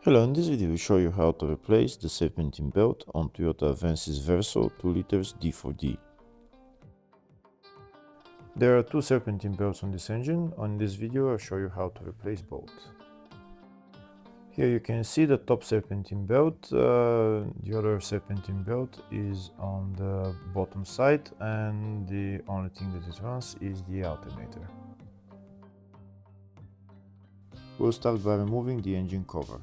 Hello, in this video we show you how to replace the serpentine belt on Toyota Avensis Verso 2 liters D-4D. There are two serpentine belts on this engine. On this video I'll show you how to replace both. Here you can see the top serpentine belt. The other serpentine belt is on the bottom side, and the only thing that it runs is the alternator. We'll start by removing the engine cover.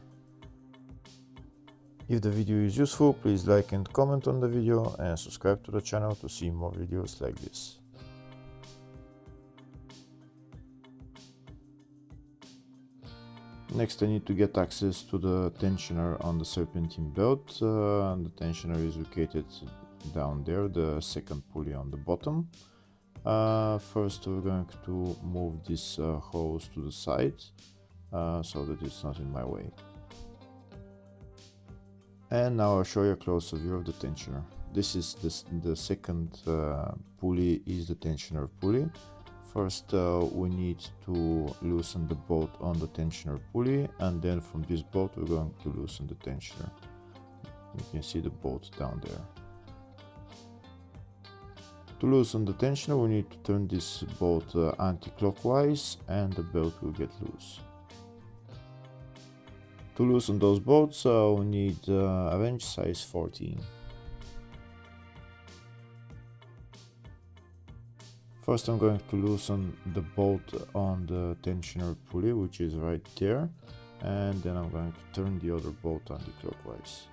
If the video is useful, please like and comment on the video and subscribe to the channel to see more videos like this. Next I need to get access to the tensioner on the serpentine belt. The tensioner is located down there, the second pulley on the bottom. First we're going to move this hose to the side so that it's not in my way. And now I'll show you a closer view of the tensioner. This is the second pulley is the tensioner pulley. First we need to loosen the bolt on the tensioner pulley, and then from this bolt we're going to loosen the tensioner. You can see the bolt down there. To loosen the tensioner we need to turn this bolt anti-clockwise and the belt will get loose. To loosen those bolts we need a wrench size 14. First I'm going to loosen the bolt on the tensioner pulley, which is right there, and then I'm going to turn the other bolt anti-clockwise.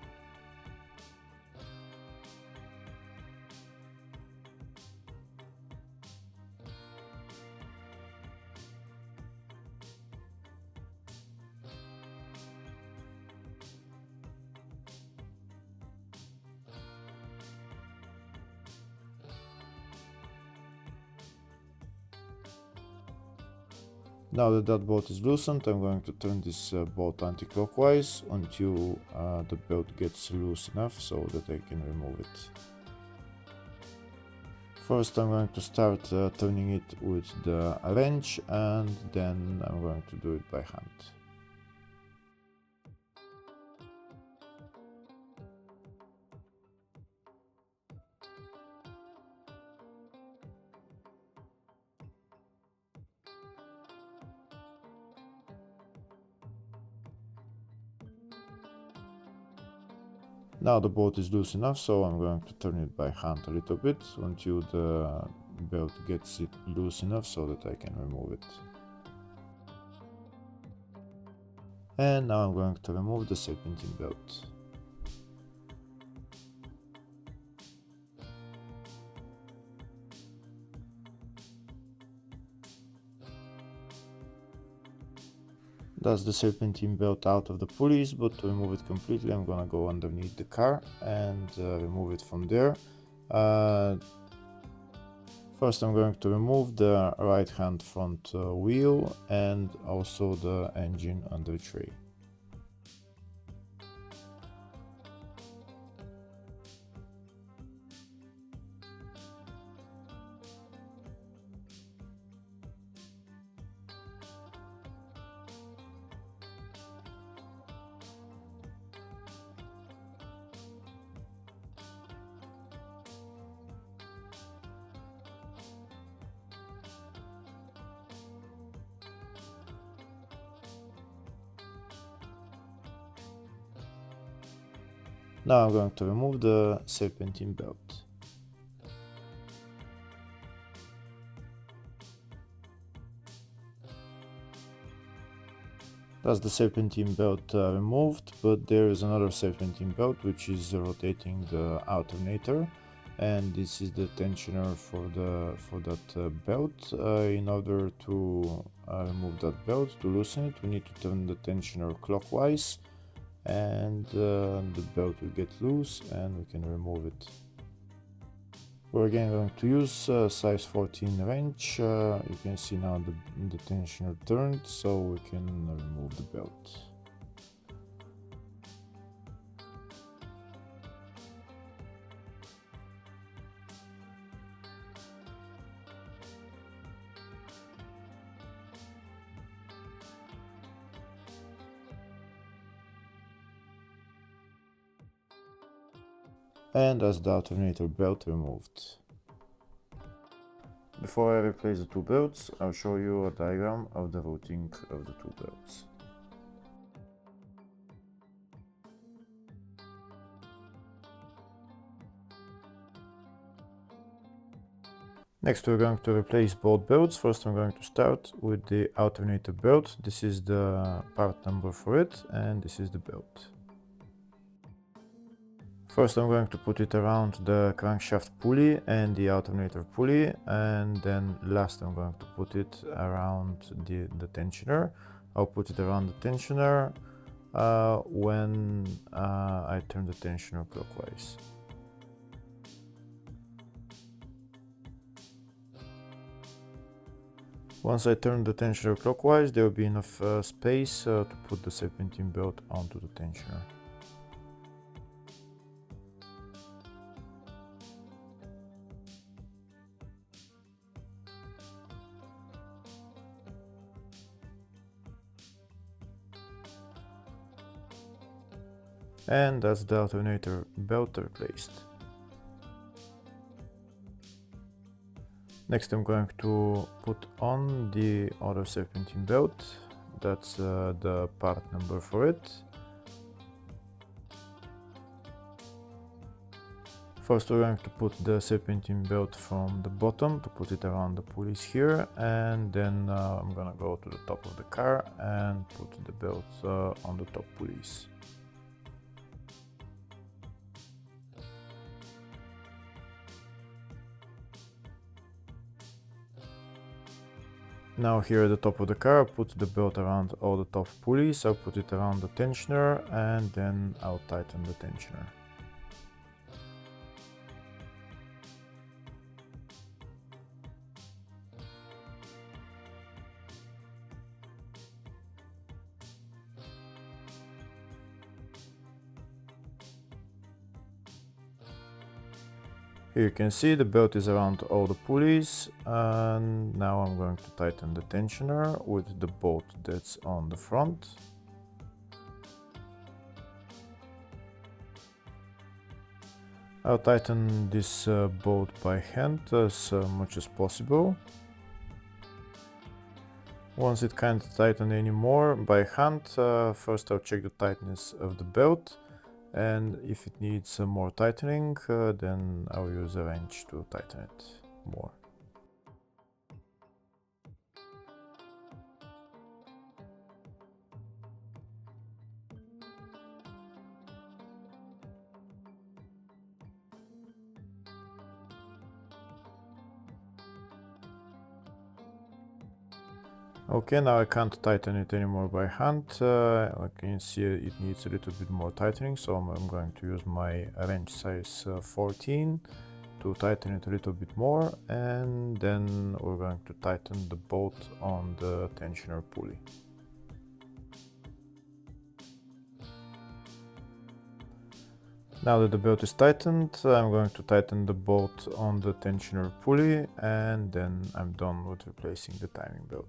Now that that bolt is loosened, I'm going to turn this bolt anti-clockwise until the belt gets loose enough so that I can remove it. First I'm going to start turning it with the wrench, and then I'm going to do it by hand. Now the bolt is loose enough, so I'm going to turn it by hand a little bit until the belt gets it loose enough so that I can remove it. And now I'm going to remove the serpentine belt. That's the serpentine belt out of the pulleys, but to remove it completely I'm gonna go underneath the car and remove it from there. First I'm going to remove the right hand front wheel and also the engine under tray. Now I'm going to remove the serpentine belt. That's the serpentine belt removed, but there is another serpentine belt which is rotating the alternator, and this is the tensioner for that belt. In order to remove that belt, to loosen it, we need to turn the tensioner clockwise, and the belt will get loose and we can remove it. We're again going to use size 14 wrench. You can see now the tensioner turned, so we can remove the belt. and as the alternator belt removed. Before I replace the two belts, I'll show you a diagram of the routing of the two belts. Next we're going to replace both belts. First I'm going to start with the alternator belt. This is the part number for it, and this is the belt. First I'm going to put it around the crankshaft pulley and the alternator pulley, and then last I'm going to put it around the tensioner. I'll put it around the tensioner when I turn the tensioner clockwise. Once I turn the tensioner clockwise, there will be enough space to put the serpentine belt onto the tensioner. And that's the alternator belt replaced. Next I'm going to put on the other serpentine belt. That's the part number for it. First we're going to put the serpentine belt from the bottom to put it around the pulleys here, and then I'm gonna go to the top of the car and put the belt on the top pulleys. Now here at the top of the car, I'll put the belt around all the top pulleys. I'll put it around the tensioner, and then I'll tighten the tensioner. Here you can see the belt is around all the pulleys, and now I'm going to tighten the tensioner with the bolt that's on the front. I'll tighten this bolt by hand as much as possible. Once it can't tighten anymore by hand, first I'll check the tightness of the belt. And if it needs more tightening, then I'll use a wrench to tighten it more. Okay, now I can't tighten it anymore by hand. Like you can see, it needs a little bit more tightening, so I'm going to use my wrench size 14 to tighten it a little bit more, and then we're going to tighten the bolt on the tensioner pulley. Now that the belt is tightened, I'm going to tighten the bolt on the tensioner pulley, and then I'm done with replacing the timing belt.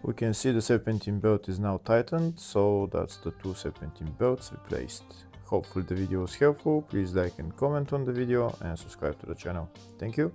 We can see the serpentine belt is now tightened, so that's the two serpentine belts replaced. Hopefully the video was helpful. Please like and comment on the video and subscribe to the channel. Thank you.